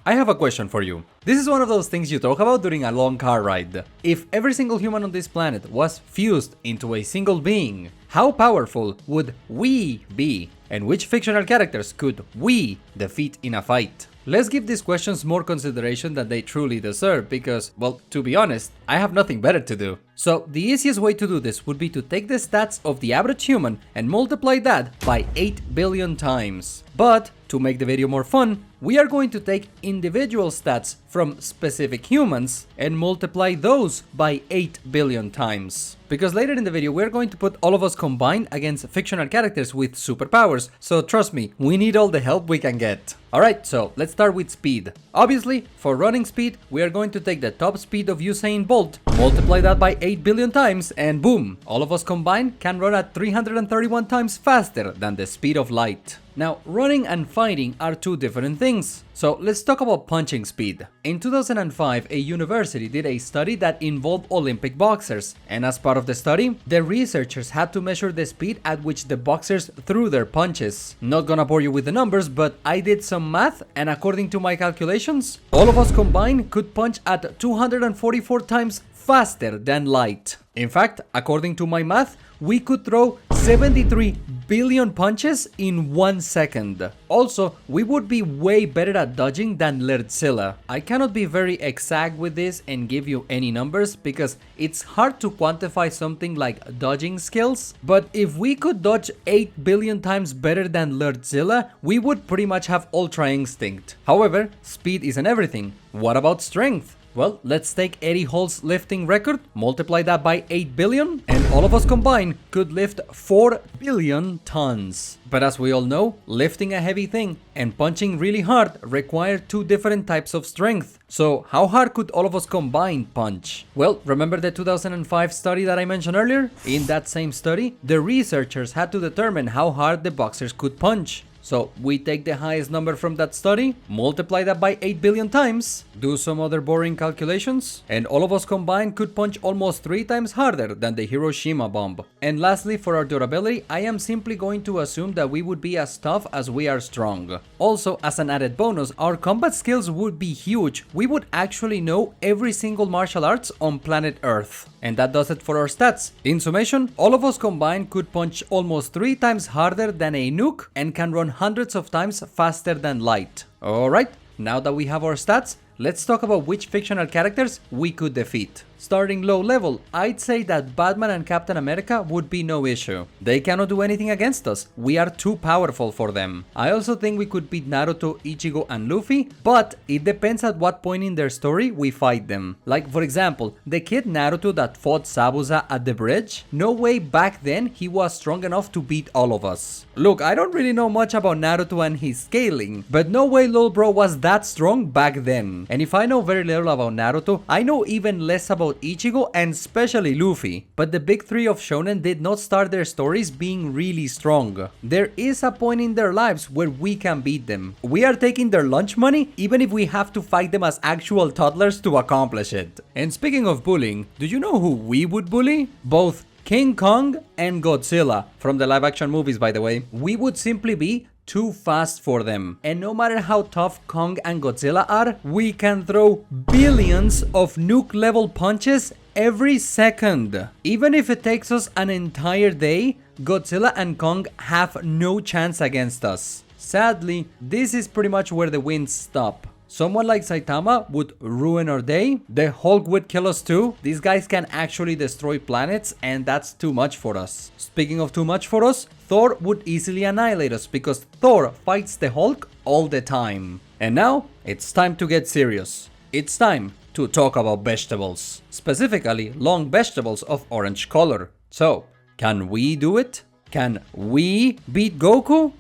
I have a question for you. This is one of those things you talk about during a long car ride. If every single human on this planet was fused into a single being, how powerful would we be? And which fictional characters could we defeat in a fight? Let's give these questions more consideration than they truly deserve because, well, to be honest, I have nothing better to do. So the easiest way to do this would be to take the stats of the average human and multiply that by 8 billion times. But to make the video more fun, we are going to take individual stats from specific humans and multiply those by 8 billion times. Because later in the video we're going to put all of us combined against fictional characters with superpowers, so trust me, we need all the help we can get. Alright, so let's start with speed. Obviously, for running speed, we are going to take the top speed of Usain Bolt, multiply that by 8 billion times, and boom, all of us combined can run at 331 times faster than the speed of light. Now, running and fighting are two different things. So let's talk about punching speed. In 2005, a university did a study that involved Olympic boxers, and as part of the study, the researchers had to measure the speed at which the boxers threw their punches. Not gonna bore you with the numbers, but I did some math, and according to my calculations, all of us combined could punch at 244 times faster than light. In fact, according to my math, we could throw 73 billion punches in 1 second. Also, we would be way better at dodging than Lerdzilla. I cannot be very exact with this and give you any numbers because it's hard to quantify something like dodging skills, but if we could dodge 8 billion times better than Lerdzilla, we would pretty much have Ultra Instinct. However, speed isn't everything. What about strength? Well, let's take Eddie Hall's lifting record, multiply that by 8 billion, and all of us combined could lift 4 billion tons. But as we all know, lifting a heavy thing and punching really hard require two different types of strength. So how hard could all of us combined punch? Well, remember the 2005 study that I mentioned earlier? In that same study, the researchers had to determine how hard the boxers could punch. So we take the highest number from that study, multiply that by 8 billion times, do some other boring calculations, and all of us combined could punch almost 3 times harder than the Hiroshima bomb. And lastly, for our durability, I am simply going to assume that we would be as tough as we are strong. Also, as an added bonus, our combat skills would be huge. We would actually know every single martial arts on planet Earth. And that does it for our stats. In summation, all of us combined could punch almost 3 times harder than a nuke and can run hundreds of times faster than light. Alright, now that we have our stats, let's talk about which fictional characters we could defeat. Starting low level, I'd say that Batman and Captain America would be no issue. They cannot do anything against us, we are too powerful for them. I also think we could beat Naruto, Ichigo and Luffy, but it depends at what point in their story we fight them. Like for example, the kid Naruto that fought Zabuza at the bridge, no way back then he was strong enough to beat all of us. Look, I don't really know much about Naruto and his scaling, but no way lol bro was that strong back then. And if I know very little about Naruto, I know even less about Ichigo and especially Luffy. But the big three of shonen did not start their stories being really strong. There is a point in their lives where we can beat them. We are taking their lunch money even if we have to fight them as actual toddlers to accomplish it. And speaking of bullying, do you know who we would bully? Both King Kong and Godzilla, from the live action movies by the way. We would simply be too fast for them. And no matter how tough Kong and Godzilla are, we can throw billions of nuke level punches every second. Even if it takes us an entire day, Godzilla and Kong have no chance against us. Sadly, this is pretty much where the wins stop. Someone like Saitama would ruin our day. The Hulk would kill us too. These guys can actually destroy planets and that's too much for us. Speaking of too much for us, Thor would easily annihilate us because Thor fights the Hulk all the time. And now, it's time to get serious. It's time to talk about vegetables. Specifically, long vegetables of orange color. So, can we do it? Can we beat Goku?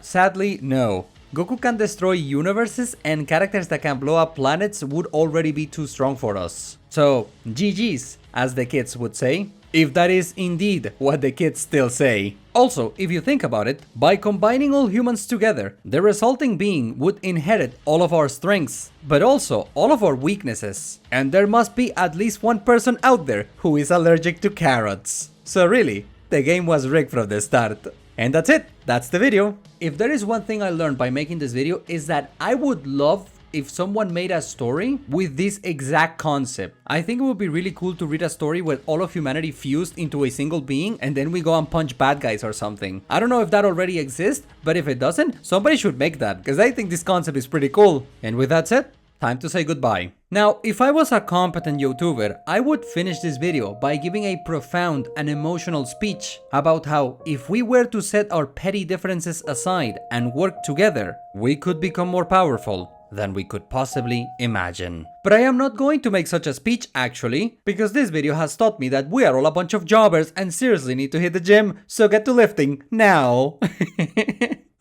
Sadly, no. Goku can destroy universes and characters that can blow up planets would already be too strong for us. So, GG's, as the kids would say. If that is indeed what the kids still say. Also, if you think about it, by combining all humans together, the resulting being would inherit all of our strengths, but also all of our weaknesses. And there must be at least one person out there who is allergic to carrots. So really, the game was rigged from the start. And that's it, that's the video. If there is one thing I learned by making this video is that I would love if someone made a story with this exact concept. I think it would be really cool to read a story where all of humanity fused into a single being and then we go and punch bad guys or something. I don't know if that already exists, but if it doesn't, somebody should make that, because I think this concept is pretty cool. And with that said, time to say goodbye. Now, if I was a competent YouTuber, I would finish this video by giving a profound and emotional speech about how if we were to set our petty differences aside and work together, we could become more powerful than we could possibly imagine. But I am not going to make such a speech actually, because this video has taught me that we are all a bunch of jobbers and seriously need to hit the gym, so get to lifting now.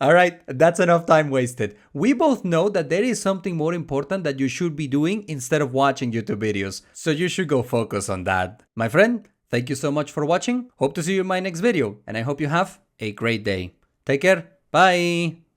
Alright, that's enough time wasted. We both know that there is something more important that you should be doing instead of watching YouTube videos, so you should go focus on that. My friend, thank you so much for watching, hope to see you in my next video, and I hope you have a great day. Take care, bye!